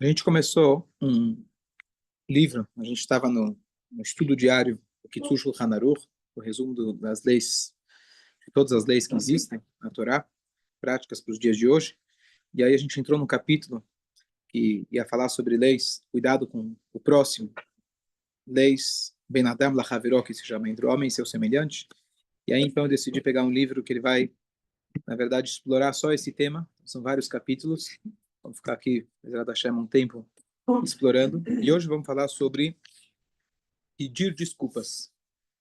A gente começou um livro, a gente estava no estudo diário do Kitzur Shulchan Aruch, o resumo das leis, de todas as leis que existem na Torá, práticas para os dias de hoje. E aí a gente entrou no capítulo que ia falar sobre leis, cuidado com o próximo, leis Ben Adam Lachaveró, que se chama entre o homem e seu semelhante. E aí então eu decidi pegar um livro que ele vai, na verdade, explorar só esse tema. São vários capítulos. Vamos ficar aqui, Bezerra Hashem, um tempo explorando. E hoje vamos falar sobre pedir desculpas.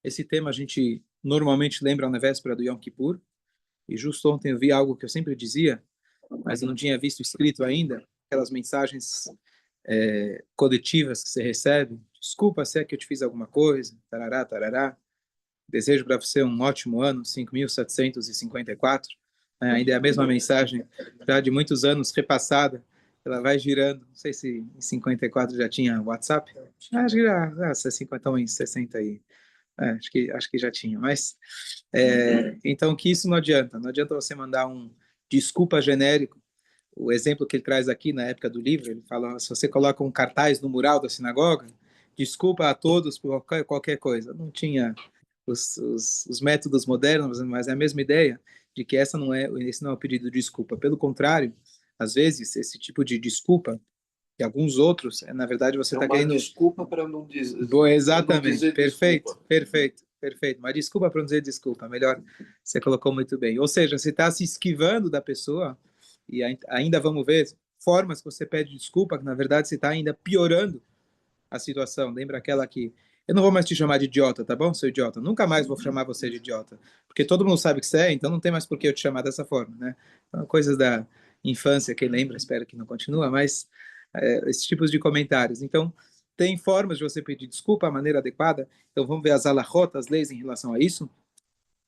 Esse tema a gente normalmente lembra na véspera do Yom Kippur, e justo ontem eu vi algo que eu sempre dizia, mas eu não tinha visto escrito ainda, aquelas mensagens coletivas que você recebe. Desculpa se é que eu te fiz alguma coisa, tarará, tarará. Desejo para você um ótimo ano, 5.754. Ainda é a mesma mensagem, já de muitos anos, repassada. Ela vai girando. Não sei se em 54 já tinha WhatsApp. Acho que já 50, em 60 aí. Acho que já tinha. Mas, então, que isso não adianta. Não adianta você mandar um desculpa genérico. O exemplo que ele traz aqui na época do livro, ele fala, se você coloca um cartaz no mural da sinagoga, desculpa a todos por qualquer coisa. Não tinha os métodos modernos, mas é a mesma ideia de que esse não é o pedido de desculpa. Pelo contrário, às vezes, esse tipo de desculpa, e alguns outros, na verdade, você está querendo... desculpa para não dizer. Boa, exatamente, dizer perfeito, desculpa. perfeito, perfeito. Mas desculpa para não dizer desculpa, melhor, você colocou muito bem. Ou seja, você está se esquivando da pessoa, e ainda vamos ver formas que você pede desculpa, que na verdade você está ainda piorando a situação. Lembra aquela que eu não vou mais te chamar de idiota, tá bom, seu idiota? Nunca mais vou chamar você de idiota, porque todo mundo sabe que você é, então não tem mais por que eu te chamar dessa forma, né? Então, coisas da infância, quem lembra, espero que não continua, mas esses tipos de comentários. Então, tem formas de você pedir desculpa, a maneira adequada. Então, vamos ver as alahot, as leis em relação a isso.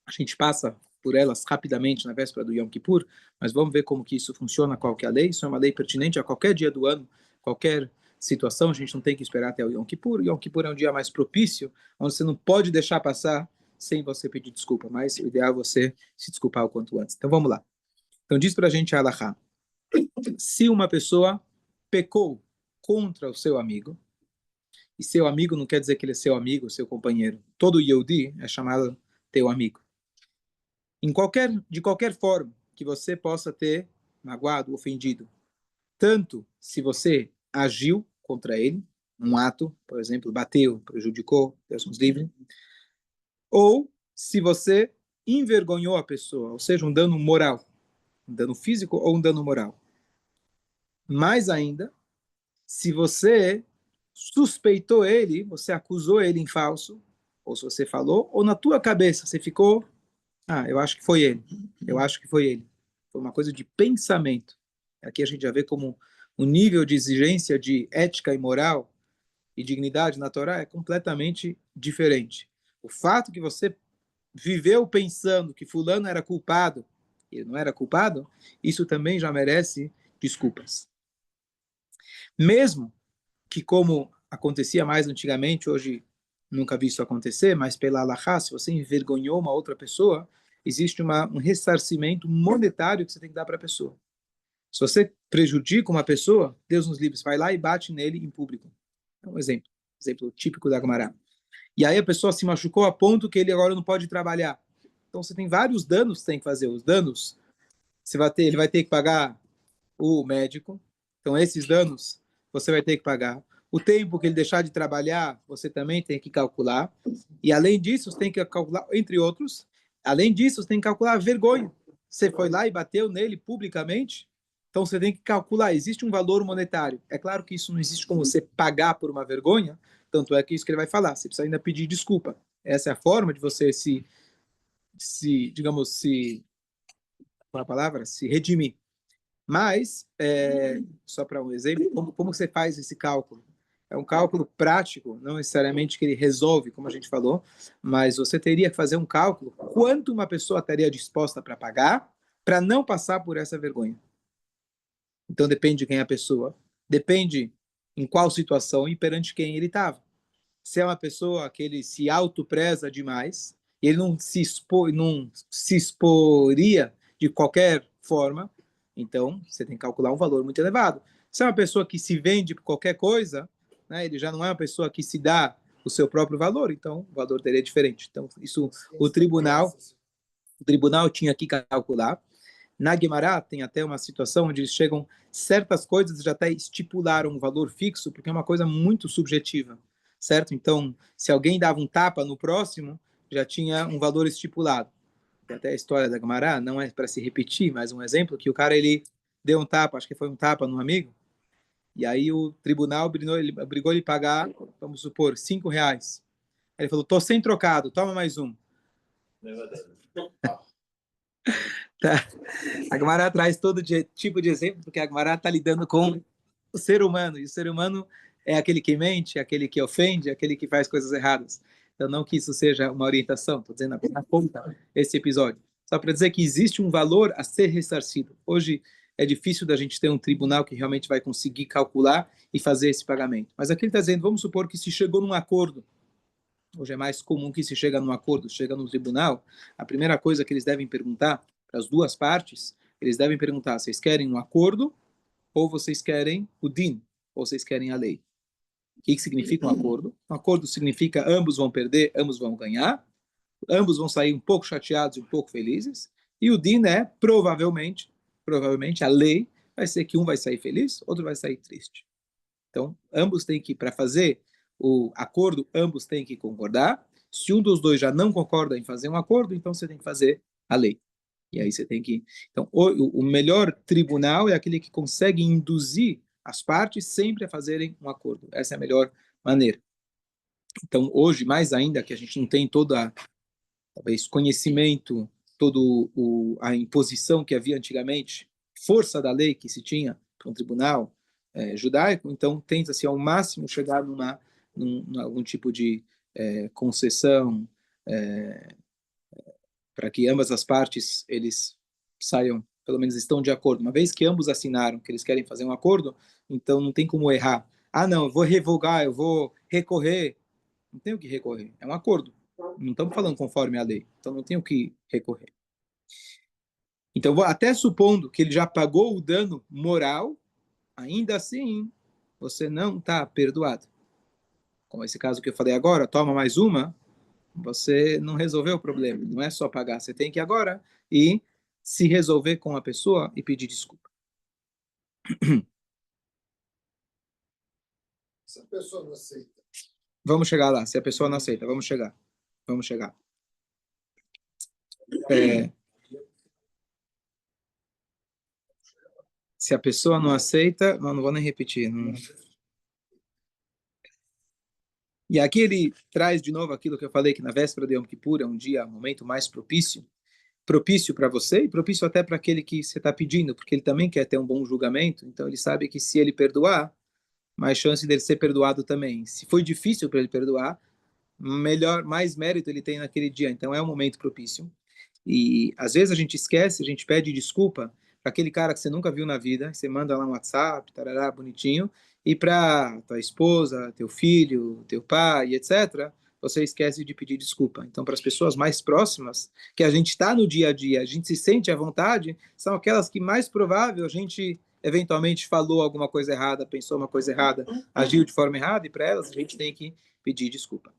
A gente passa por elas rapidamente na véspera do Yom Kippur, mas vamos ver como que isso funciona, qual que é a lei. Isso é uma lei pertinente a qualquer dia do ano, qualquer situação. A gente não tem que esperar até o Yom Kippur. O Yom Kippur é um dia mais propício, onde você não pode deixar passar sem você pedir desculpa, mas o ideal é você se desculpar o quanto antes. Então vamos lá. Então diz para a gente a Halachá. Se uma pessoa pecou contra o seu amigo, e seu amigo não quer dizer que ele é seu amigo, seu companheiro. Todo Yehudi é chamado teu amigo. De qualquer forma que você possa ter magoado, ofendido, tanto se você agiu contra ele, um ato, por exemplo, bateu, prejudicou, Deus nos livre, ou se você envergonhou a pessoa, ou seja, um dano moral, um dano físico ou um dano moral. Mais ainda, se você suspeitou ele, você acusou ele em falso, ou se você falou, ou na tua cabeça você ficou, eu acho que foi ele, eu acho que foi ele. Foi uma coisa de pensamento. Aqui a gente já vê como o nível de exigência de ética e moral e dignidade na Torá é completamente diferente. O fato que você viveu pensando que fulano era culpado, e ele não era culpado, isso também já merece desculpas. Mesmo que, como acontecia mais antigamente, hoje nunca vi isso acontecer, mas pela Allahá, se você envergonhou uma outra pessoa, existe um ressarcimento monetário que você tem que dar para a pessoa. Se você prejudica uma pessoa, Deus nos livre, vai lá e bate nele em público. É um exemplo típico da Gemara. E aí a pessoa se machucou a ponto que ele agora não pode trabalhar. Então você tem vários danos que você tem que fazer. Os danos, ele vai ter que pagar o médico. Então esses danos você vai ter que pagar. O tempo que ele deixar de trabalhar, você também tem que calcular. E além disso, você tem que calcular, entre outros, além disso, você tem que calcular a vergonha. Você foi lá e bateu nele publicamente, então você tem que calcular, existe um valor monetário. É claro que isso não existe como você pagar por uma vergonha, tanto é que isso que ele vai falar, você precisa ainda pedir desculpa. Essa é a forma de você digamos, qual é a palavra? Se redimir. Mas, só para um exemplo, como você faz esse cálculo? É um cálculo prático, não necessariamente que ele resolve, como a gente falou, mas você teria que fazer um cálculo quanto uma pessoa estaria disposta para pagar para não passar por essa vergonha. Então depende de quem é a pessoa, depende em qual situação e perante quem ele estava. Se é uma pessoa que ele se autopreza demais, e ele não se exporia de qualquer forma, então você tem que calcular um valor muito elevado. Se é uma pessoa que se vende por qualquer coisa, né, ele já não é uma pessoa que se dá o seu próprio valor, então o valor dele é diferente. Então, isso o tribunal tinha que calcular. Na Guimará tem até uma situação onde eles chegam, certas coisas já até estipularam um valor fixo, porque é uma coisa muito subjetiva, certo? Então, se alguém dava um tapa no próximo, já tinha um valor estipulado. Tem até a história da Guimará, não é para se repetir, mas um exemplo, que o cara ele deu um tapa, acho que foi um tapa no amigo, e aí o tribunal obrigou ele a pagar, vamos supor, R$ 5. Aí ele falou, tô sem trocado, toma mais um. Tá. A Gemara traz todo tipo de exemplo, porque a Gemara está lidando com o ser humano, e o ser humano é aquele que mente, aquele que ofende, aquele que faz coisas erradas. Então, não que isso seja uma orientação, estou dizendo apenas conta esse episódio. Só para dizer que existe um valor a ser ressarcido. Hoje é difícil da gente ter um tribunal que realmente vai conseguir calcular e fazer esse pagamento. Mas aqui ele está dizendo, vamos supor que se chegou num acordo, hoje é mais comum que se chega num acordo, chega no tribunal, a primeira coisa que eles devem perguntar para as duas partes, eles devem perguntar, vocês querem um acordo ou vocês querem o din, ou vocês querem a lei? O que significa um acordo? Um acordo significa ambos vão perder, ambos vão ganhar, ambos vão sair um pouco chateados e um pouco felizes, e o din é, provavelmente, a lei vai ser que um vai sair feliz, outro vai sair triste. Então, ambos têm que, para fazer o acordo, ambos têm que concordar. Se um dos dois já não concorda em fazer um acordo, então você tem que fazer a lei. E aí você tem que. Então, o melhor tribunal é aquele que consegue induzir as partes sempre a fazerem um acordo. Essa é a melhor maneira. Então, hoje, mais ainda, que a gente não tem toda, talvez, conhecimento, toda a imposição que havia antigamente, força da lei que se tinha para um tribunal judaico, então tenta-se ao máximo chegar num algum tipo de concessão, para que ambas as partes eles saiam, pelo menos estão de acordo. Uma vez que ambos assinaram que eles querem fazer um acordo, então não tem como errar. Ah, não, eu vou revogar, eu vou recorrer. Não tem o que recorrer. É um acordo. Não estamos falando conforme a lei. Então não tem o que recorrer. Então, até supondo que ele já pagou o dano moral, ainda assim, você não está perdoado. Como esse caso que eu falei agora, toma mais uma, você não resolveu o problema. Não é só pagar. Você tem que agora ir se resolver com a pessoa e pedir desculpa. Se a pessoa não aceita. Vamos chegar lá. Se a pessoa não aceita, vamos chegar. Vamos chegar. É, se a pessoa não aceita, não vou nem repetir. Não. E aqui ele traz de novo aquilo que eu falei, que na véspera de Yom Kippur é um dia, um momento mais propício para você e propício até para aquele que você está pedindo, porque ele também quer ter um bom julgamento, então ele sabe que se ele perdoar, mais chance dele ser perdoado também. Se foi difícil para ele perdoar, melhor, mais mérito ele tem naquele dia, então é um momento propício. E às vezes a gente esquece, a gente pede desculpa para aquele cara que você nunca viu na vida, você manda lá um WhatsApp, tarará, bonitinho, e para tua esposa, teu filho, teu pai, etc., você esquece de pedir desculpa. Então, para as pessoas mais próximas, que a gente está no dia a dia, a gente se sente à vontade, são aquelas que mais provável a gente eventualmente falou alguma coisa errada, pensou uma coisa errada, agiu de forma errada, e para elas a gente tem que pedir desculpa.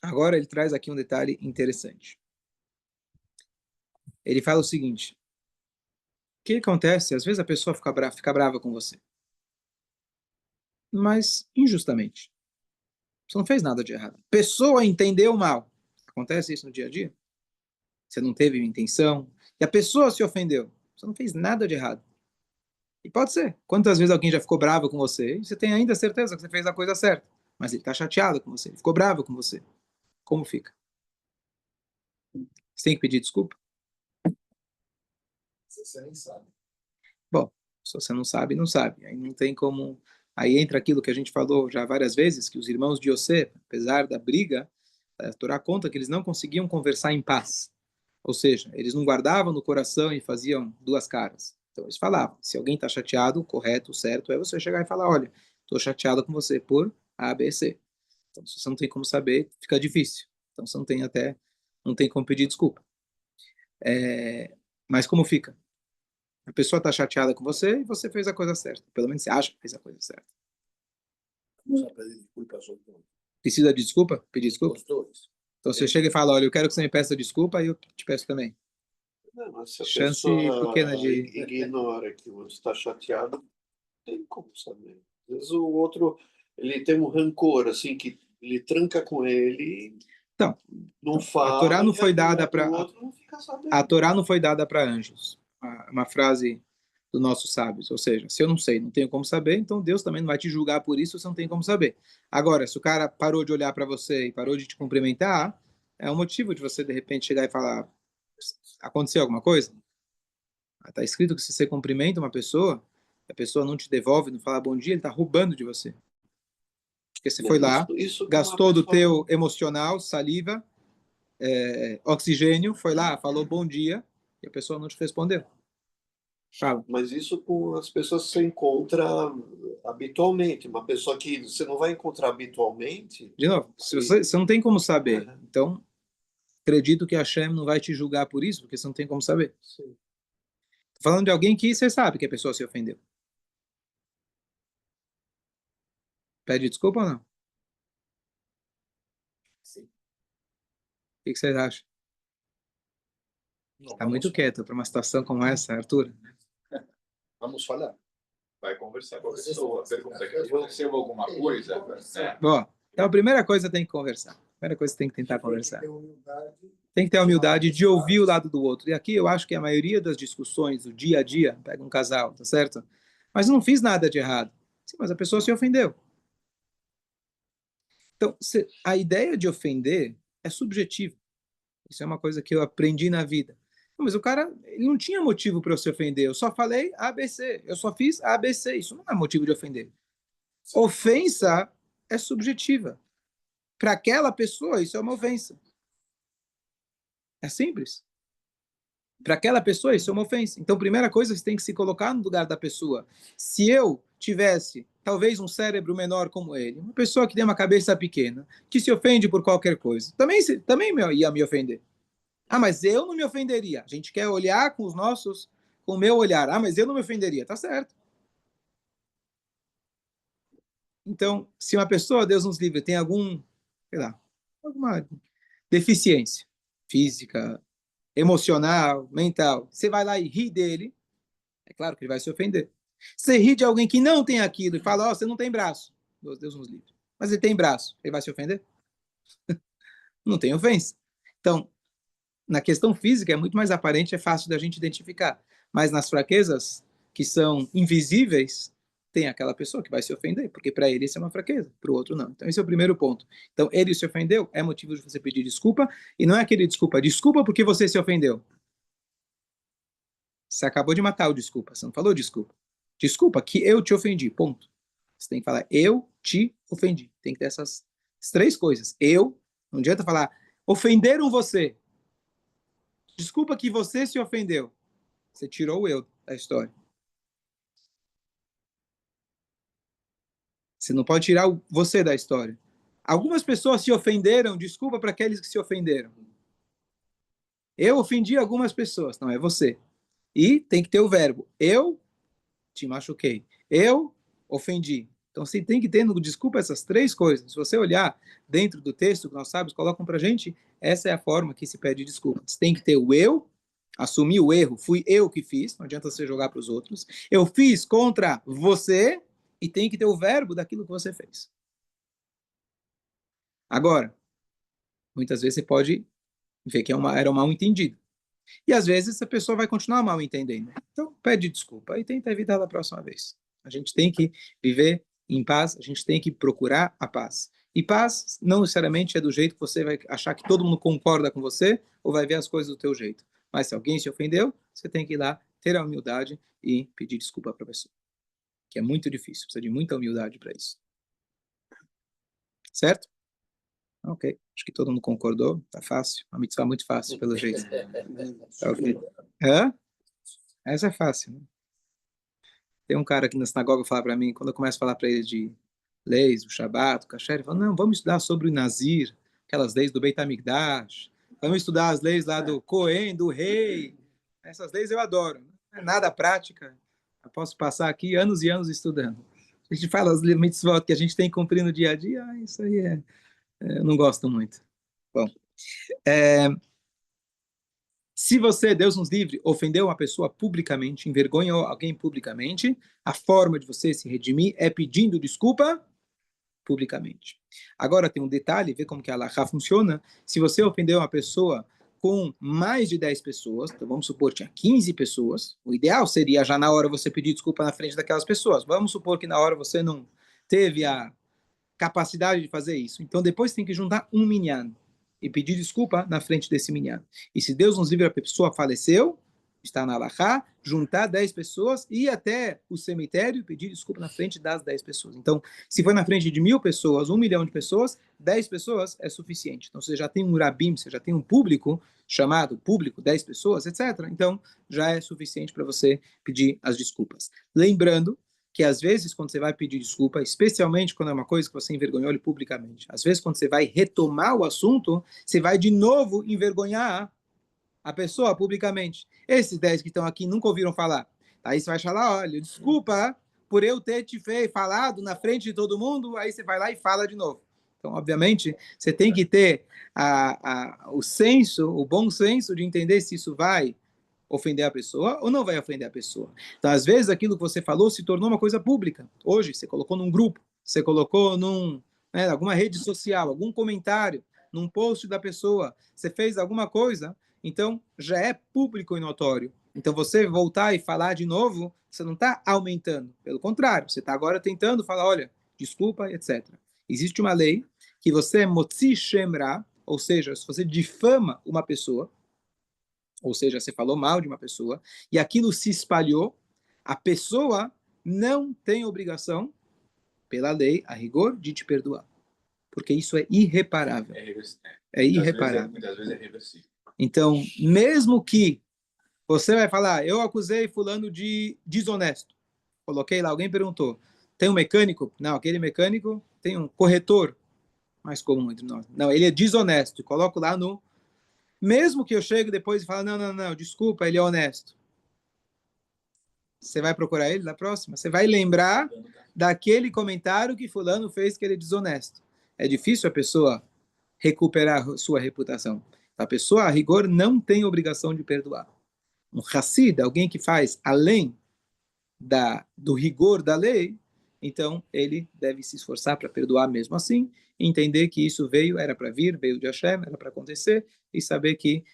Agora ele traz aqui um detalhe interessante. Ele fala o seguinte: o que acontece? Às vezes a pessoa fica brava com você, mas injustamente. Você não fez nada de errado. A pessoa entendeu mal. Acontece isso no dia a dia? Você não teve intenção e a pessoa se ofendeu. Você não fez nada de errado. E pode ser. Quantas vezes alguém já ficou bravo com você e você tem ainda certeza que você fez a coisa certa, mas ele está chateado com você, ele ficou bravo com você. Como fica? Você tem que pedir desculpa? Você nem sabe. Bom, se você não sabe, não sabe. Aí não tem como. Aí entra aquilo que a gente falou já várias vezes, que os irmãos de Yosef, apesar da briga, a Torá conta que eles não conseguiam conversar em paz. Ou seja, eles não guardavam no coração e faziam duas caras. Então eles falavam, se alguém está chateado, o correto, o certo é você chegar e falar, olha, estou chateado com você por A, B, C. Então, se você não tem como saber, fica difícil. Então, você não tem como pedir desculpa. Mas como fica? A pessoa está chateada com você e você fez a coisa certa. Pelo menos você acha que fez a coisa certa. Vamos pedir desculpa aos outros. Precisa de desculpa? Pedir desculpa? Os dois. Então você chega e fala, olha, eu quero que você me peça desculpa e eu te peço também. Não, mas se a Chance pessoa pequena de... ignora que você está chateado, não tem como saber. Às vezes o outro, ele tem um rancor, assim, que ele tranca com ele, Então, não fala, a Torá não foi dada para para... o outro não fica sabendo. A Torá não foi dada para anjos. Uma frase dos nossos sábios. Ou seja, se eu não sei, não tenho como saber, então Deus também não vai te julgar por isso, você não tem como saber. Agora, se o cara parou de olhar para você e parou de te cumprimentar, é um motivo de você, de repente, chegar e falar, aconteceu alguma coisa? Está escrito que se você cumprimenta uma pessoa, a pessoa não te devolve, não fala bom dia, ele está roubando de você. Porque você foi lá, Isso gastou do pessoa... teu emocional, saliva, oxigênio, foi lá, falou bom dia, e a pessoa não te respondeu. Fala. Mas isso com as pessoas que você encontra habitualmente. Uma pessoa que você não vai encontrar habitualmente... De novo, se você não tem como saber, então acredito que a Hashem não vai te julgar por isso, porque você não tem como saber. Sim. Tô falando de alguém que você sabe que a pessoa se ofendeu. Pede desculpa ou não? Sim. O que vocês acham? Está muito quieto para uma situação como essa, Arthur. Vamos falar. Vai conversar com a pessoa, pergunta que aconteceu alguma coisa, né? Bom, então a primeira coisa tem que conversar. A primeira coisa tem que tentar conversar. Tem que ter a humildade de ouvir o lado do outro. E aqui eu acho que a maioria das discussões do dia a dia, pega um casal, tá certo? Mas eu não fiz nada de errado. Sim, mas a pessoa se ofendeu. Então, a ideia de ofender é subjetiva. Isso é uma coisa que eu aprendi na vida. Mas o cara, ele não tinha motivo para eu se ofender. Eu só falei ABC. Eu só fiz ABC. Isso não é motivo de ofender. Ofensa é subjetiva. Para aquela pessoa, isso é uma ofensa. É simples. Para aquela pessoa, isso é uma ofensa. Então, primeira coisa, você tem que se colocar no lugar da pessoa. Se eu tivesse, talvez, um cérebro menor como ele, uma pessoa que tem uma cabeça pequena, que se ofende por qualquer coisa, também ia me ofender. Ah, mas eu não me ofenderia. A gente quer olhar com com o meu olhar. Ah, mas eu não me ofenderia. Tá certo. Então, se uma pessoa, Deus nos livre, tem sei lá, alguma deficiência física, emocional, mental, você vai lá e ri dele, é claro que ele vai se ofender. Você ri de alguém que não tem aquilo e fala, você não tem braço. Deus nos livre. Mas ele tem braço. Ele vai se ofender? Não tem ofensa. Então, na questão física é muito mais aparente, é fácil da gente identificar. Mas nas fraquezas que são invisíveis, tem aquela pessoa que vai se ofender, porque para ele isso é uma fraqueza, para o outro não. Então esse é o primeiro ponto. Então ele se ofendeu, é motivo de você pedir desculpa, e não é aquele desculpa porque você se ofendeu. Você acabou de matar o desculpa, você não falou desculpa. Desculpa que eu te ofendi, ponto. Você tem que falar, eu te ofendi. Tem que ter essas três coisas. Não adianta falar, ofenderam você. Desculpa que você se ofendeu. Você tirou o eu da história. Você não pode tirar você da história. Algumas pessoas se ofenderam, desculpa para aqueles que se ofenderam. Eu ofendi algumas pessoas, não é você. E tem que ter o verbo. Eu te machuquei. Eu ofendi. Então você tem que ter no desculpa essas três coisas. Se você olhar dentro do texto que nós sábios colocam para a gente, essa é a forma que se pede desculpa. Você tem que ter o eu, assumir o erro, fui eu que fiz, não adianta você jogar para os outros. Eu fiz contra você e tem que ter o verbo daquilo que você fez. Agora, muitas vezes você pode ver que era um mal entendido. E às vezes a pessoa vai continuar mal entendendo. Então, pede desculpa e tenta evitar da próxima vez. A gente tem que viver em paz, a gente tem que procurar a paz. E paz não necessariamente é do jeito que você vai achar que todo mundo concorda com você ou vai ver as coisas do teu jeito. Mas se alguém se ofendeu, você tem que ir lá, ter a humildade e pedir desculpa para a pessoa. Que é muito difícil, precisa de muita humildade para isso. Certo? Ok, acho que todo mundo concordou, tá fácil. A mitzvah é muito fácil, pelo jeito. Tá ok. Hã? Essa é fácil, né? Tem um cara aqui na sinagoga que fala para mim, quando eu começo a falar para ele de leis, o Shabat, o Kasher, fala, não, vamos estudar sobre o Nazir, aquelas leis do Beit HaMikdash, vamos estudar as leis lá do Cohen, do rei, essas leis eu adoro, não é nada prática, eu posso passar aqui anos e anos estudando. A gente fala as mitzvot que a gente tem que cumprir no dia a dia, isso aí eu não gosto muito. Bom, se você, Deus nos livre, ofendeu uma pessoa publicamente, envergonhou alguém publicamente, a forma de você se redimir é pedindo desculpa publicamente. Agora tem um detalhe, vê como que a halakha funciona. Se você ofendeu uma pessoa com mais de 10 pessoas, então vamos supor que tinha 15 pessoas, o ideal seria já na hora você pedir desculpa na frente daquelas pessoas. Vamos supor que na hora você não teve a capacidade de fazer isso. Então depois tem que juntar um minyan e pedir desculpa na frente desse minyan. E se Deus nos livre, a pessoa faleceu, está na halakha, juntar 10 pessoas e ir até o cemitério e pedir desculpa na frente das 10 pessoas. Então, se for na frente de 1.000 pessoas, 1 milhão de pessoas, 10 pessoas é suficiente. Então, você já tem um rabim, você já tem um público chamado público, 10 pessoas, etc. Então, já é suficiente para você pedir as desculpas. Lembrando que às vezes quando você vai pedir desculpa, especialmente quando é uma coisa que você envergonhou ele publicamente, às vezes quando você vai retomar o assunto, você vai de novo envergonhar a pessoa publicamente. Esses 10 que estão aqui nunca ouviram falar. Aí você vai falar, olha, desculpa por eu ter te falado na frente de todo mundo, aí você vai lá e fala de novo. Então, obviamente, você tem que ter o senso, o bom senso de entender se isso vai ofender a pessoa ou não vai ofender a pessoa. Então, às vezes, aquilo que você falou se tornou uma coisa pública. Hoje, você colocou num grupo, você colocou alguma rede social, algum comentário, num post da pessoa, você fez alguma coisa, então já é público e notório. Então, você voltar e falar de novo, você não está aumentando. Pelo contrário, você está agora tentando falar, olha, desculpa, etc. Existe uma lei que você motzi shemra, ou seja, se você difama uma pessoa, ou seja, você falou mal de uma pessoa, e aquilo se espalhou, a pessoa não tem obrigação, pela lei, a rigor, de te perdoar. Porque isso é irreparável. É irreparável. Muitas vezes é reversível. Então, mesmo que você vai falar, eu acusei fulano de desonesto. Coloquei lá, alguém perguntou, tem um mecânico? Não, aquele mecânico tem um corretor, mais comum entre nós. Não, ele é desonesto. Coloco lá no... Mesmo que eu chegue depois e fale, não, desculpa, ele é honesto. Você vai procurar ele na próxima? Você vai lembrar daquele comentário que fulano fez que ele é desonesto. É difícil a pessoa recuperar sua reputação. A pessoa, a rigor, não tem obrigação de perdoar. Um Hassid, alguém que faz além do rigor da lei, então ele deve se esforçar para perdoar mesmo assim, entender que isso era para vir, veio de Hashem, era para acontecer, e saber que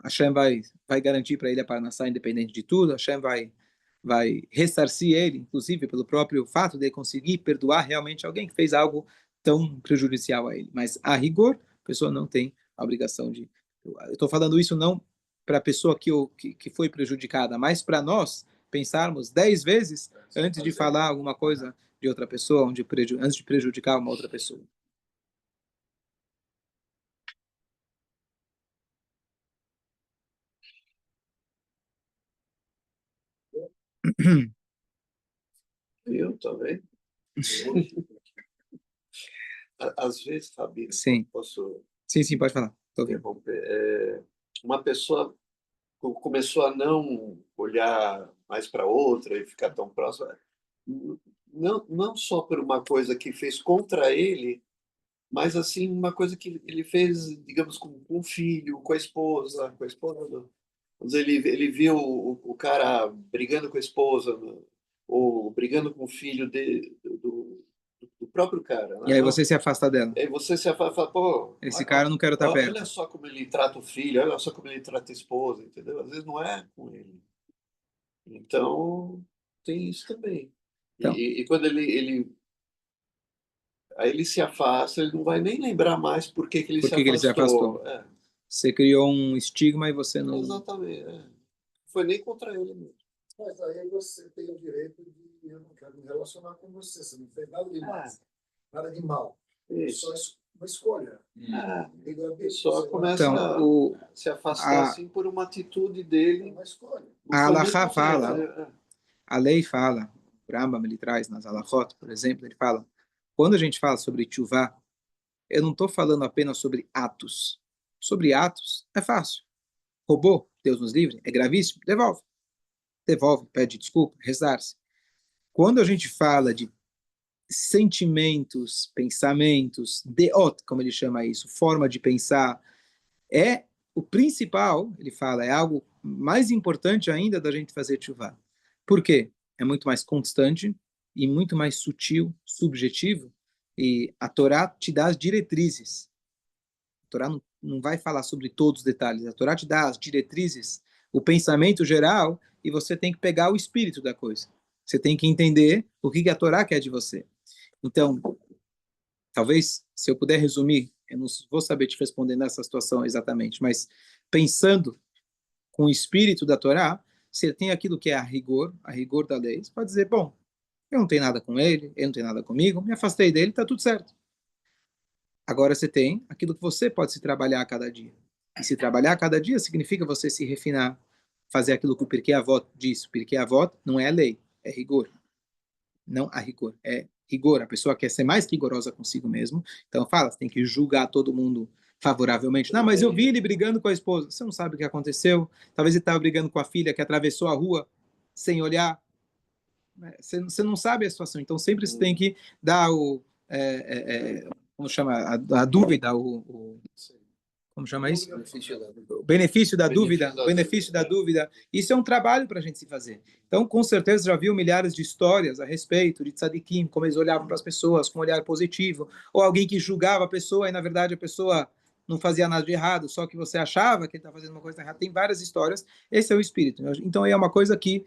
Hashem vai garantir para ele a Parnassá independente de tudo, Hashem vai ressarcir ele, inclusive pelo próprio fato de conseguir perdoar realmente alguém que fez algo tão prejudicial a ele. Mas, a rigor, a pessoa não tem a obrigação de... Eu estou falando isso não para a pessoa que foi prejudicada, mas para nós pensarmos 10 vezes antes de falar alguma coisa de outra pessoa, antes de prejudicar uma outra pessoa. Eu também. Às vezes, Fabi, Sim. posso Sim, pode falar. interromper? Uma pessoa começou a não olhar mais para outra e ficar tão próxima, não só por uma coisa que fez contra ele, mas assim uma coisa que ele fez, digamos, com o filho, com a esposa Mas ele viu o cara brigando com a esposa, ou brigando com o filho do próprio cara. E aí você se afasta dela. Aí você se afasta e fala, pô, Esse cara eu não quero estar perto. olha só como ele trata o filho, olha só como ele trata a esposa, entendeu? Às vezes não é com ele. Então, tem isso também. Então. E quando aí ele se afasta, ele não vai nem lembrar mais por que ele se afastou. É. Você criou um estigma e você não... Exatamente. É. Não foi nem contra ele mesmo. Mas aí você tem o direito de eu não quero me relacionar com você. Você não fez nada de mal. Nada de mal. Isso. Só uma escolha. Só começa a se afastar assim por uma atitude dele. Uma escolha. A halakha fala, a lei fala, O Rambam, ele traz nas Halachot, por exemplo, ele fala, quando a gente fala sobre tshuva, eu não estou falando apenas sobre atos. Sobre atos, é fácil. Roubou, Deus nos livre, é gravíssimo, devolve. Devolve, pede desculpa, rezar-se. Quando a gente fala de sentimentos, pensamentos, deot, como ele chama isso, forma de pensar, é o principal, ele fala, é algo mais importante ainda da gente fazer tshuva. Por quê? É muito mais constante e muito mais sutil, subjetivo, e a Torá te dá as diretrizes. A Torá não vai falar sobre todos os detalhes, a Torá te dá as diretrizes, o pensamento geral, e você tem que pegar o espírito da coisa. Você tem que entender o que a Torá quer de você. Então, talvez, se eu puder resumir, eu não vou saber te responder nessa situação exatamente, mas pensando com o espírito da Torá, você tem aquilo que é a rigor da lei. Você pode dizer, bom, eu não tenho nada com ele não tem nada comigo, me afastei dele, está tudo certo. Agora você tem aquilo que você pode se trabalhar a cada dia. E se trabalhar a cada dia significa você se refinar, fazer aquilo que o Pirkei Avot diz. O Pirkei Avot não é lei, é rigor. Não a rigor, é rigor. A pessoa quer ser mais rigorosa consigo mesmo. Então fala, você tem que julgar todo mundo favoravelmente. Não, mas eu vi ele brigando com a esposa. Você não sabe o que aconteceu. Talvez ele estava brigando com a filha que atravessou a rua sem olhar. Você não sabe a situação. Então sempre você tem que dar o... como chama? A dúvida, como chama isso? O benefício da dúvida. O benefício da dúvida. Isso é um trabalho para a gente se fazer. Então, com certeza, já viu milhares de histórias a respeito de tzadikim, como eles olhavam para as pessoas com um olhar positivo, ou alguém que julgava a pessoa e, na verdade, a pessoa não fazia nada de errado, só que você achava que ele está fazendo uma coisa errada. Tem várias histórias. Esse é o espírito. Então, é uma coisa que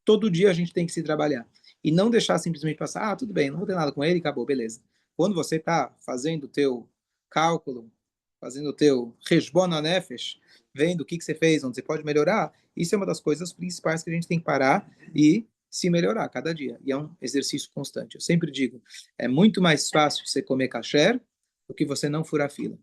todo dia a gente tem que se trabalhar. E não deixar simplesmente passar, tudo bem, não vou ter nada com ele, acabou, beleza. Quando você está fazendo o teu cálculo, fazendo o teu Heshbon HaNefesh, vendo o que você fez, onde você pode melhorar, isso é uma das coisas principais que a gente tem que parar e se melhorar cada dia. E é um exercício constante. Eu sempre digo, é muito mais fácil você comer kasher do que você não furar fila.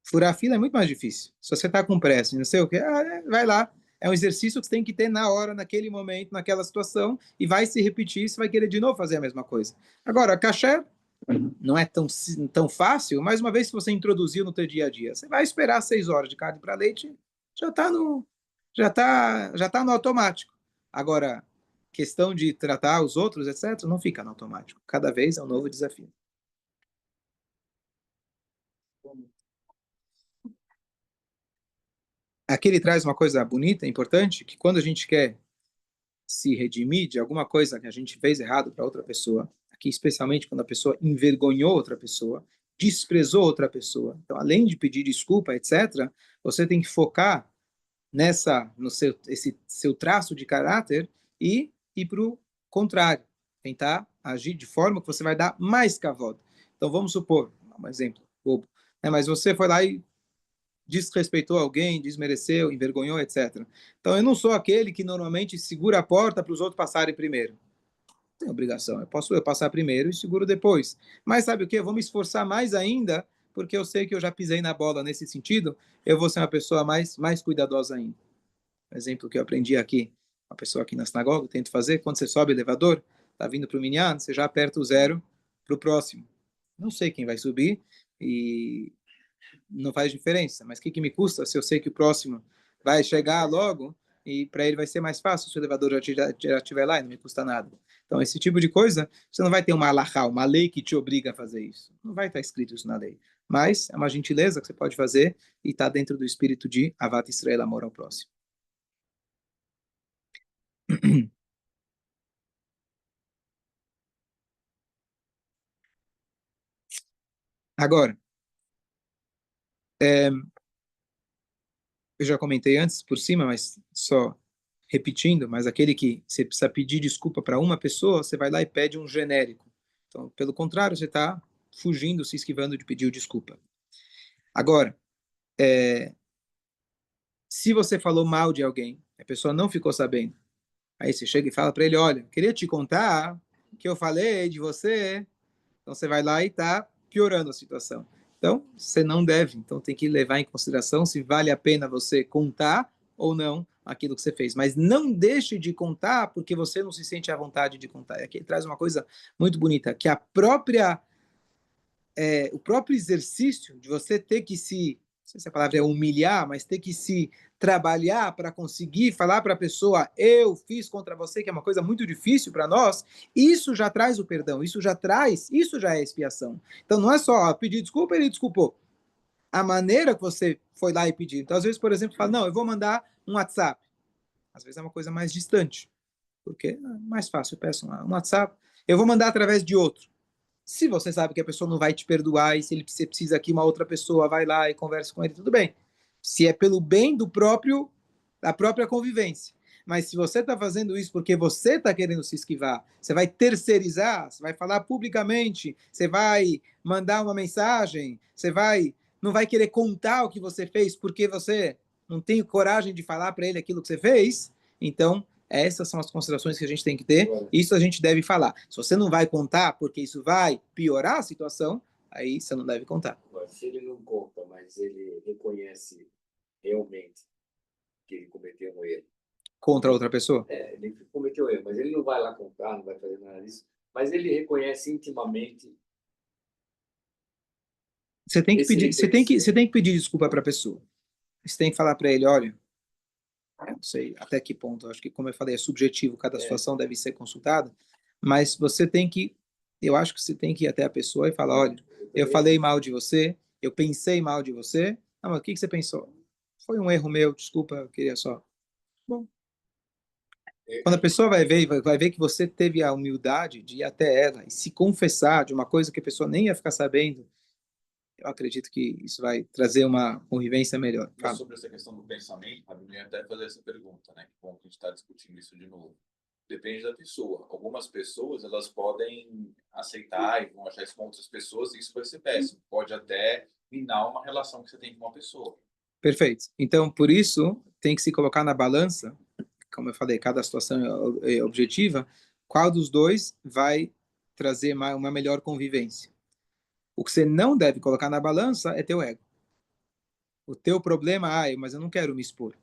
Furar fila é muito mais difícil. Se você está com pressa, não sei o que, vai lá. É um exercício que você tem que ter na hora, naquele momento, naquela situação, e vai se repetir, você vai querer de novo fazer a mesma coisa. Agora, kasher não é tão fácil, mais uma vez, se você introduziu no teu dia a dia, você vai esperar 6 horas de carne para leite, já tá no automático. Agora, questão de tratar os outros, etc., não fica no automático. Cada vez é um novo desafio. Aqui ele traz uma coisa bonita, importante, que quando a gente quer se redimir de alguma coisa que a gente fez errado para outra pessoa, aqui especialmente quando a pessoa envergonhou outra pessoa, desprezou outra pessoa. Então, além de pedir desculpa, etc., você tem que focar esse seu traço de caráter e ir para o contrário, tentar agir de forma que você vai dar mais kavod. Então, vamos supor, um exemplo bobo, mas você foi lá e desrespeitou alguém, desmereceu, envergonhou, etc. Então, eu não sou aquele que normalmente segura a porta para os outros passarem primeiro. Tem obrigação, eu posso passar primeiro e seguro depois. Mas sabe o que? Eu vou me esforçar mais ainda, porque eu sei que eu já pisei na bola nesse sentido, eu vou ser uma pessoa mais cuidadosa ainda. Exemplo que eu aprendi aqui, uma pessoa aqui na sinagoga, eu tento fazer, quando você sobe o elevador, está vindo para o minyan, você já aperta o 0 para o próximo. Não sei quem vai subir e não faz diferença, mas o que me custa se eu sei que o próximo vai chegar logo e para ele vai ser mais fácil se o elevador já estiver lá e não me custa nada. Então, esse tipo de coisa, você não vai ter uma halachá, uma lei que te obriga a fazer isso. Não vai estar escrito isso na lei. Mas é uma gentileza que você pode fazer e está dentro do espírito de Avat Israel, amor ao próximo. Agora, eu já comentei antes por cima, mas só repetindo, mas aquele que você precisa pedir desculpa para uma pessoa, você vai lá e pede um genérico. Então, pelo contrário, você está fugindo, se esquivando de pedir desculpa. Agora, se você falou mal de alguém, a pessoa não ficou sabendo, aí você chega e fala para ele, olha, queria te contar que eu falei de você, então você vai lá e está piorando a situação. Então, você não deve. Então, tem que levar em consideração se vale a pena você contar ou não aquilo que você fez, mas não deixe de contar porque você não se sente à vontade de contar. E aqui ele traz uma coisa muito bonita, que o próprio exercício de você ter que se, não sei se a palavra é humilhar, mas ter que se trabalhar para conseguir falar para a pessoa, eu fiz contra você, que é uma coisa muito difícil para nós, isso já traz o perdão, isso já é expiação. Então não é só pedir desculpa, ele desculpou. A maneira que você foi lá e pediu. Então, às vezes, por exemplo, fala, não, eu vou mandar um WhatsApp. Às vezes é uma coisa mais distante, porque é mais fácil, eu peço um WhatsApp. Eu vou mandar através de outro. Se você sabe que a pessoa não vai te perdoar e se você precisa que uma outra pessoa vai lá e converse com ele, tudo bem. Se é pelo bem da própria convivência. Mas se você está fazendo isso porque você está querendo se esquivar, você vai terceirizar, você vai falar publicamente, você vai mandar uma mensagem, não vai querer contar o que você fez porque você não tem coragem de falar para ele aquilo que você fez, então essas são as considerações que a gente tem que ter. Isso a gente deve falar. Se você não vai contar porque isso vai piorar a situação, aí você não deve contar. Se ele não conta, mas ele reconhece realmente que ele cometeu um erro. Contra outra pessoa? Ele cometeu um erro, mas ele não vai lá contar, não vai fazer nada disso. Mas ele reconhece intimamente. Você tem que pedir desculpa para a pessoa. Você tem que falar para ele, olha, eu não sei até que ponto, acho que como eu falei, é subjetivo, cada situação deve ser consultada, mas eu acho que você tem que ir até a pessoa e falar, olha, eu falei mal de você, eu pensei mal de você, mas o que você pensou? Foi um erro meu, desculpa, eu queria só. Bom, quando a pessoa vai ver que você teve a humildade de ir até ela e se confessar de uma coisa que a pessoa nem ia ficar sabendo, eu acredito que isso vai trazer uma convivência melhor. Mas sobre essa questão do pensamento, a Bíblia até fazer essa pergunta, né? Que bom que a gente está discutindo isso de novo. Depende da pessoa. Algumas pessoas, elas podem aceitar e vão achar isso com outras pessoas e isso vai ser péssimo. Pode até minar uma relação que você tem com uma pessoa. Perfeito. Então, por isso, tem que se colocar na balança, como eu falei, cada situação é objetiva, qual dos dois vai trazer uma melhor convivência. O que você não deve colocar na balança é teu ego. O teu problema, mas eu não quero me expor.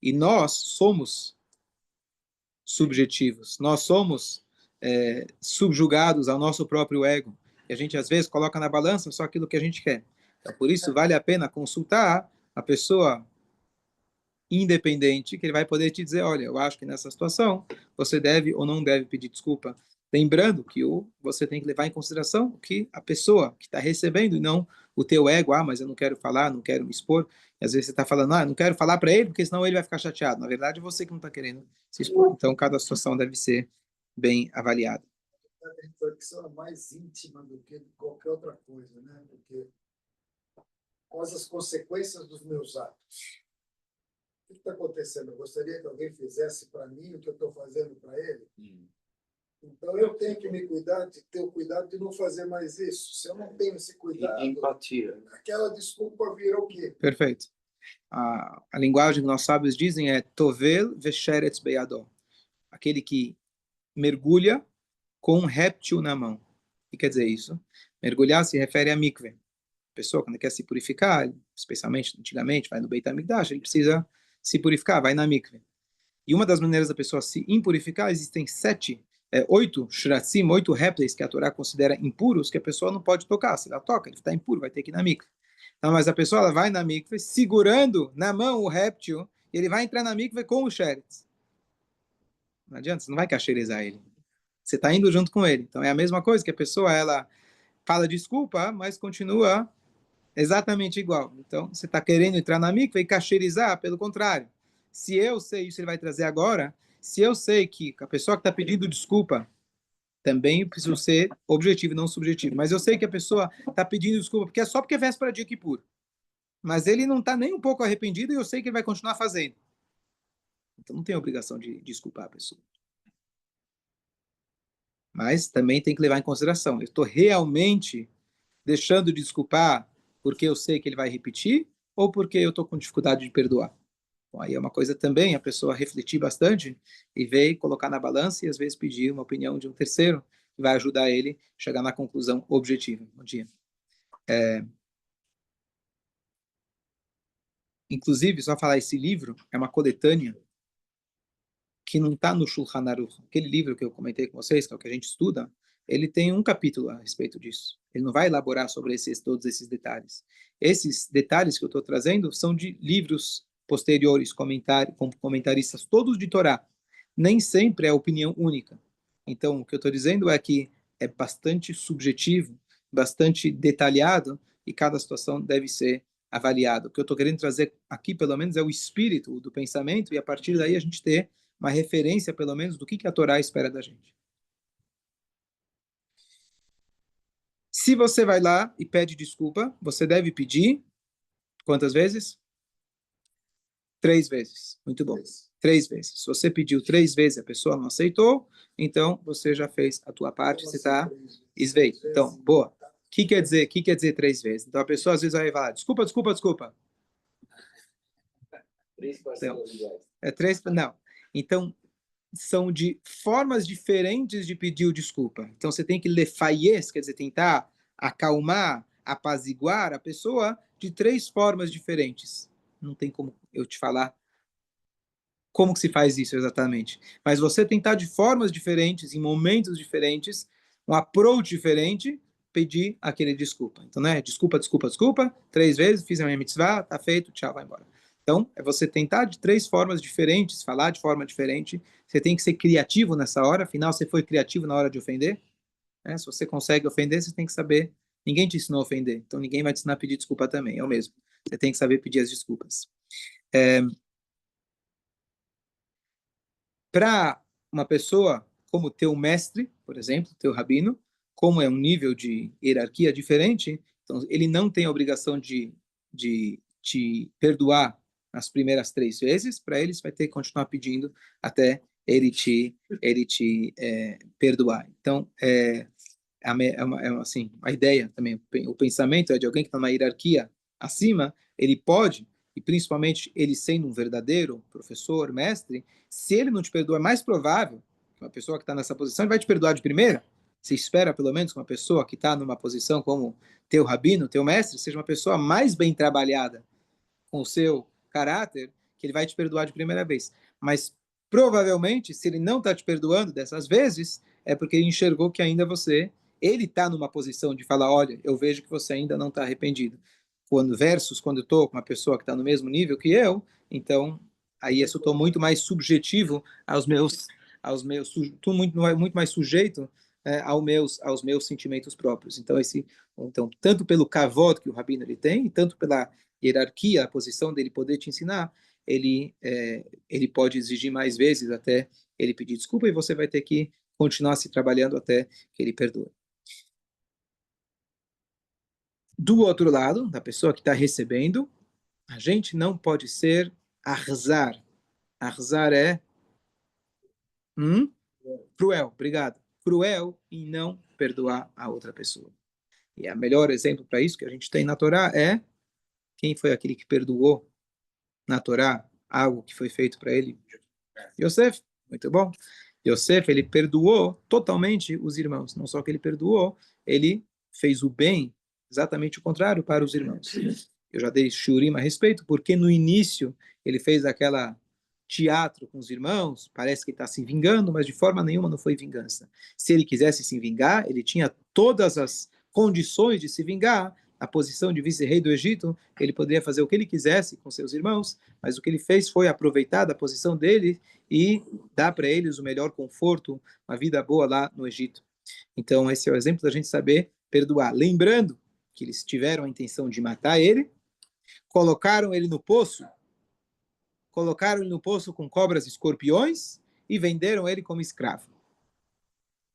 E nós somos subjetivos, nós somos subjugados ao nosso próprio ego. E a gente, às vezes, coloca na balança só aquilo que a gente quer. Então, por isso, vale a pena consultar a pessoa independente, que ele vai poder te dizer, olha, eu acho que nessa situação você deve ou não deve pedir desculpa. Lembrando que você tem que levar em consideração o que a pessoa que está recebendo e não o teu ego, mas eu não quero falar, não quero me expor. E às vezes você está falando, eu não quero falar para ele, porque senão ele vai ficar chateado. Na verdade, é você que não está querendo se expor. Então, cada situação deve ser bem avaliada. A reflexão é mais íntima do que qualquer outra coisa, né? Porque quais as consequências dos meus atos? O que está acontecendo? Eu gostaria que alguém fizesse para mim o que eu estou fazendo para ele. Então, eu tenho que me cuidar, de ter o cuidado de não fazer mais isso. Se eu não tenho esse cuidado... Empatia. Aquela desculpa virou o quê? Perfeito. A linguagem que nossos sábios dizem é Tovel vesheretz beyado. Aquele que mergulha com um réptil na mão. O que quer dizer isso? Mergulhar se refere a mikve. A pessoa, quando quer se purificar, especialmente antigamente, vai no Beit HaMikdash, ele precisa se purificar, vai na mikve. E uma das maneiras da pessoa se impurificar, existem 8 shratzim, 8 répteis que a Torá considera impuros, que a pessoa não pode tocar. Se ela toca, ele está impuro, vai ter que ir na mikve. Então, mas a pessoa ela vai na mikve, segurando na mão o réptil, e ele vai entrar na mikve com o sheretz. Não adianta, você não vai cacherizar ele. Você está indo junto com ele. Então, é a mesma coisa que a pessoa, ela fala desculpa, mas continua exatamente igual. Então, você está querendo entrar na mikve e cacherizar, pelo contrário. Se eu sei, isso ele vai trazer agora, se eu sei que a pessoa que está pedindo desculpa, também preciso ser objetivo e não subjetivo, mas eu sei que a pessoa está pedindo desculpa porque é véspera de Kippur. Mas ele não está nem um pouco arrependido e eu sei que ele vai continuar fazendo. Então, não tem obrigação de desculpar a pessoa. Mas também tem que levar em consideração, eu estou realmente deixando de desculpar porque eu sei que ele vai repetir ou porque eu estou com dificuldade de perdoar? Bom, aí é uma coisa também a pessoa refletir bastante e ver, colocar na balança e às vezes pedir uma opinião de um terceiro que vai ajudar ele a chegar na conclusão objetiva. Bom dia. Inclusive, só falar, esse livro é uma coletânea que não está no Shulchan Aruch. Aquele livro que eu comentei com vocês, que é o que a gente estuda, ele tem um capítulo a respeito disso. Ele não vai elaborar sobre todos esses detalhes. Esses detalhes que eu estou trazendo são de livros posteriores, com comentaristas, todos de Torá. Nem sempre é opinião única. Então, o que eu estou dizendo é que é bastante subjetivo, bastante detalhado, e cada situação deve ser avaliada. O que eu estou querendo trazer aqui, pelo menos, é o espírito do pensamento, e a partir daí a gente ter uma referência, pelo menos, do que a Torá espera da gente. Se você vai lá e pede desculpa, você deve pedir quantas vezes? 3 vezes. Muito bom. 3 vezes. Se você pediu 3 vezes e a pessoa não aceitou, então você já fez a tua parte, você está esveito. Então, boa. O que quer dizer? Que quer dizer 3 vezes? Então a pessoa às vezes vai falar, desculpa, desculpa, desculpa. 3 parcelas iguais. É 3, não. Então, são de formas diferentes de pedir o desculpa. Então, você tem que lefaies, quer dizer, tentar acalmar, apaziguar a pessoa de 3 formas diferentes. Não tem como eu te falar como que se faz isso exatamente. Mas você tentar de formas diferentes, em momentos diferentes, um approach diferente, pedir aquele desculpa. Então, né? Desculpa, desculpa, desculpa, 3 vezes, fiz a minha mitzvah, tá feito, tchau, vai embora. Então, é você tentar de 3 formas diferentes, falar de forma diferente. Você tem que ser criativo nessa hora, afinal, você foi criativo na hora de ofender. Né? Se você consegue ofender, você tem que saber. Ninguém te ensinou a ofender, então ninguém vai te ensinar a pedir desculpa também, é o mesmo. Você tem que saber pedir as desculpas. Para uma pessoa como teu mestre, por exemplo, teu rabino, como é um nível de hierarquia diferente, então ele não tem a obrigação de te perdoar as primeiras 3 vezes, para eles vai ter que continuar pedindo até ele te perdoar. Então, assim, a ideia também, o pensamento é de alguém que está numa hierarquia acima, ele pode, e principalmente ele sendo um verdadeiro professor, mestre, se ele não te perdoa, é mais provável que uma pessoa que está nessa posição ele vai te perdoar de primeira. Você espera, pelo menos, que uma pessoa que está numa posição como teu rabino, teu mestre, seja uma pessoa mais bem trabalhada com o seu caráter, que ele vai te perdoar de primeira vez. Mas, provavelmente, se ele não está te perdoando dessas vezes, é porque ele enxergou que ainda ele está numa posição de falar, olha, eu vejo que você ainda não está arrependido. Quando eu estou com uma pessoa que está no mesmo nível que eu, então aí eu estou muito mais subjetivo estou muito mais sujeito aos meus sentimentos próprios. Então tanto pelo kavod que o rabino ele tem, tanto pela hierarquia, a posição dele poder te ensinar, ele pode exigir mais vezes até ele pedir desculpa e você vai ter que continuar se trabalhando até que ele perdoe. Do outro lado, da pessoa que está recebendo, a gente não pode ser arzar. Arzar é cruel, obrigado. Cruel em não perdoar a outra pessoa. E o melhor exemplo para isso que a gente tem na Torá é quem foi aquele que perdoou na Torá algo que foi feito para ele? Yosef, muito bom. Yosef, ele perdoou totalmente os irmãos. Não só que ele perdoou, ele fez o bem, exatamente o contrário para os irmãos. Eu já dei shurim a respeito, porque no início ele fez aquela teatro com os irmãos, parece que está se vingando, mas de forma nenhuma não foi vingança. Se ele quisesse se vingar, ele tinha todas as condições de se vingar, a posição de vice-rei do Egito, ele poderia fazer o que ele quisesse com seus irmãos, mas o que ele fez foi aproveitar da posição dele e dar para eles o melhor conforto, uma vida boa lá no Egito. Então, esse é o exemplo da gente saber perdoar. Lembrando que eles tiveram a intenção de matar ele, colocaram ele no poço com cobras e escorpiões e venderam ele como escravo.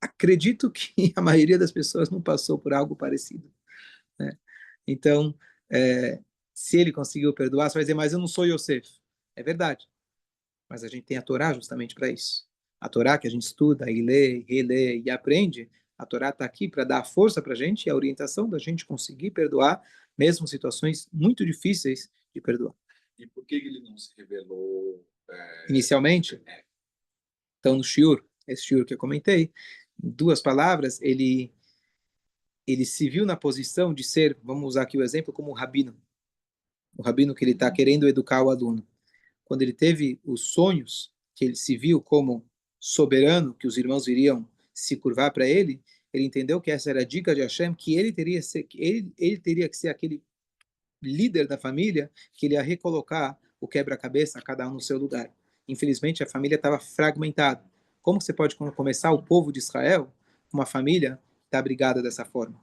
Acredito que a maioria das pessoas não passou por algo parecido, né? Então, se ele conseguiu perdoar, você vai dizer, mas eu não sou Yosef. É verdade. Mas a gente tem a Torá justamente para isso. A Torá que a gente estuda e lê, relê e aprende, a Torá está aqui para dar força para a gente e a orientação da gente conseguir perdoar, mesmo situações muito difíceis de perdoar. E por que ele não se revelou inicialmente? Então, no shiur, esse shiur que eu comentei, em 2 palavras, ele se viu na posição de ser, vamos usar aqui o exemplo, como o rabino que ele está querendo educar o aluno. Quando ele teve os sonhos que ele se viu como soberano, que os irmãos iriam se curvar para ele, ele entendeu que essa era a dica de Hashem, que ele teria que ser aquele líder da família, que ele ia recolocar o quebra-cabeça, cada um no seu lugar. Infelizmente, a família estava fragmentada. Como você pode começar o povo de Israel, uma família que está brigada dessa forma?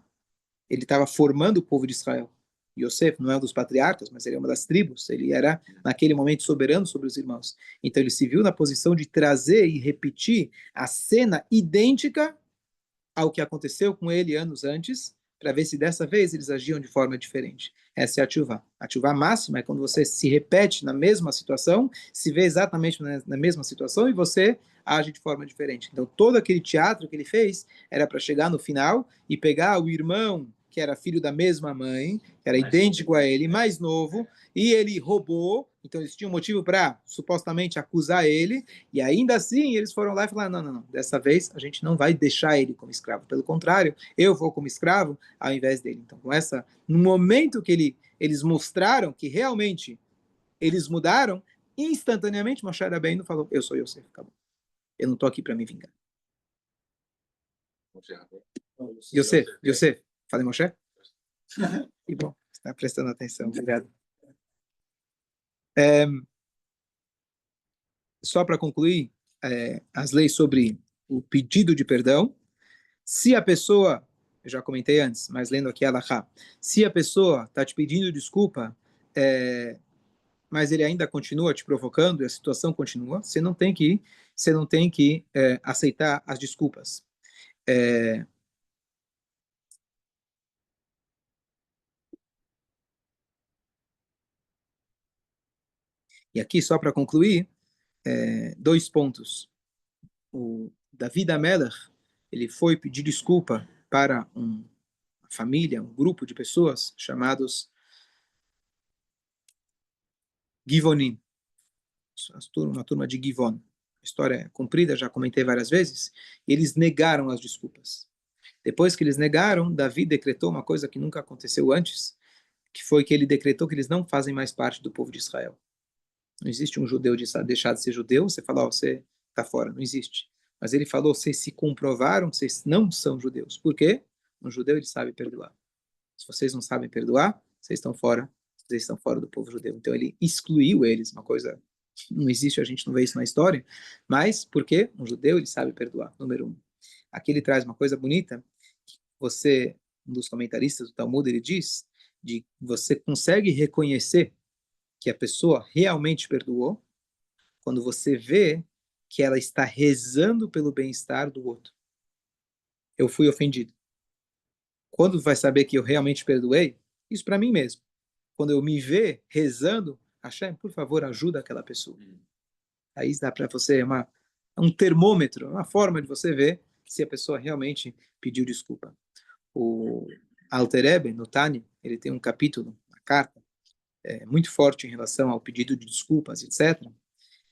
Ele estava formando o povo de Israel. Yosef não é um dos patriarcas, mas ele é uma das tribos. Ele era, naquele momento, soberano sobre os irmãos. Então, ele se viu na posição de trazer e repetir a cena idêntica ao que aconteceu com ele anos antes, para ver se dessa vez eles agiam de forma diferente. Essa é a tchuvá. A tchuvá máxima é quando você se repete na mesma situação, se vê exatamente na mesma situação e você age de forma diferente. Então, todo aquele teatro que ele fez era para chegar no final e pegar o irmão que era filho da mesma mãe, que era idêntico a ele, mais novo, e ele roubou, então eles tinham motivo para supostamente acusar ele, e ainda assim eles foram lá e falaram, não, dessa vez a gente não vai deixar ele como escravo, pelo contrário, eu vou como escravo ao invés dele. Então, no momento que eles mostraram que realmente eles mudaram, instantaneamente Moshe Rabbeinu falou, eu sou Yosef, acabou. Eu não estou aqui para me vingar. Yosef. Falei, Moshe? Que bom, você está prestando atenção, obrigado. Só para concluir, as leis sobre o pedido de perdão. Se a pessoa, eu já comentei antes, mas lendo aqui a Alahá, se a pessoa está te pedindo desculpa, mas ele ainda continua te provocando e a situação continua, você não tem que aceitar as desculpas. E aqui, só para concluir, 2 pontos. O David Amelech, ele foi pedir desculpa para uma família, um grupo de pessoas chamados Givonim, uma turma de Givon. A história é comprida, já comentei várias vezes. Eles negaram as desculpas. Depois que eles negaram, Davi decretou uma coisa que nunca aconteceu antes, que foi que ele decretou que eles não fazem mais parte do povo de Israel. Não existe um judeu deixar de ser judeu, você fala, você está fora, não existe. Mas ele falou, vocês se comprovaram que vocês não são judeus. Por quê? Um judeu, ele sabe perdoar. Se vocês não sabem perdoar, vocês estão fora do povo judeu. Então ele excluiu eles, uma coisa não existe, a gente não vê isso na história, mas por quê? Um judeu, ele sabe perdoar, número 1. Aqui ele traz uma coisa bonita, um dos comentaristas do Talmud, ele diz, de você consegue reconhecer que a pessoa realmente perdoou quando você vê que ela está rezando pelo bem-estar do outro. Eu fui ofendido. Quando vai saber que eu realmente perdoei? Isso para mim mesmo. Quando eu me ver rezando, Hashem, por favor, ajuda aquela pessoa. Aí dá para você um termômetro, uma forma de você ver se a pessoa realmente pediu desculpa. O Alter Rebbe, no Tani, ele tem um capítulo, uma carta, muito forte em relação ao pedido de desculpas, etc.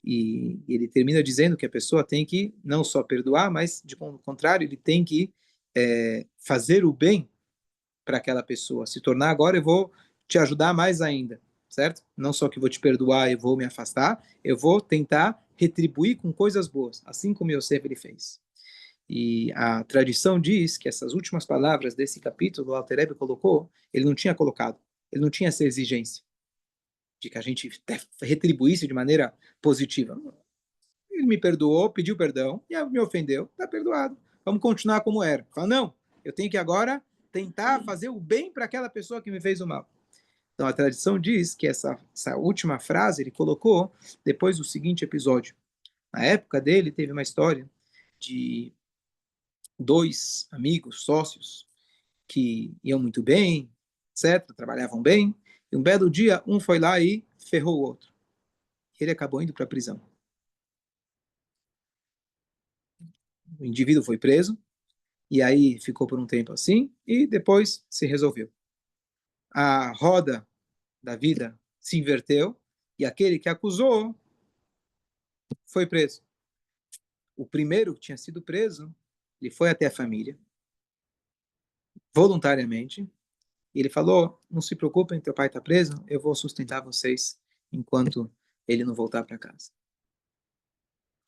E ele termina dizendo que a pessoa tem que não só perdoar, mas, de contrário, ele tem que fazer o bem para aquela pessoa. Se tornar agora, eu vou te ajudar mais ainda, certo? Não só que vou te perdoar e vou me afastar, eu vou tentar retribuir com coisas boas, assim como Yosef ele fez. E a tradição diz que essas últimas palavras desse capítulo, o Alter Rebbe colocou, ele não tinha colocado, ele não tinha essa exigência de que a gente retribuísse de maneira positiva. Ele me perdoou, pediu perdão, e me ofendeu, está perdoado. Vamos continuar como era. Fala, não, eu tenho que agora tentar fazer o bem para aquela pessoa que me fez o mal. Então a tradição diz que essa última frase ele colocou depois do seguinte episódio. Na época dele teve uma história de 2 amigos, sócios, que iam muito bem, etc., trabalhavam bem, e um belo dia um foi lá e ferrou o outro. Ele acabou indo para a prisão. O indivíduo foi preso, e aí ficou por um tempo assim, e depois se resolveu. A roda da vida se inverteu, e aquele que acusou foi preso. O primeiro que tinha sido preso, ele foi até a família, voluntariamente, e ele falou, não se preocupem, teu pai está preso, eu vou sustentar vocês enquanto ele não voltar para casa.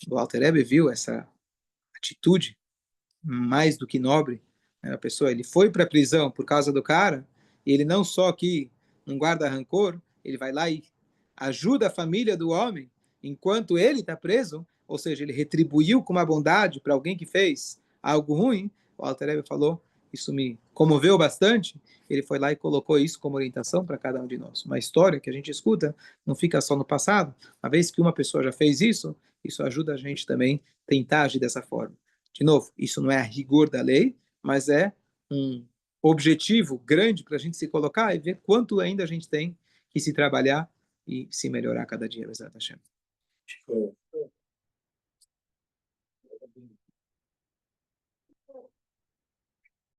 o Alter Rebbe viu essa atitude mais do que nobre, né? A pessoa, ele foi para a prisão por causa do cara, e ele não só que não guarda rancor, ele vai lá e ajuda a família do homem enquanto ele está preso, ou seja, ele retribuiu com uma bondade para alguém que fez algo ruim. O Alter Rebbe falou, isso me comoveu bastante. Ele foi lá e colocou isso como orientação para cada um de nós. Uma história que a gente escuta não fica só no passado. Uma vez que uma pessoa já fez isso, isso ajuda a gente também a tentar agir dessa forma. De novo, isso não é a rigor da lei, mas é um objetivo grande para a gente se colocar e ver quanto ainda a gente tem que se trabalhar e se melhorar cada dia, Bezat Hashem.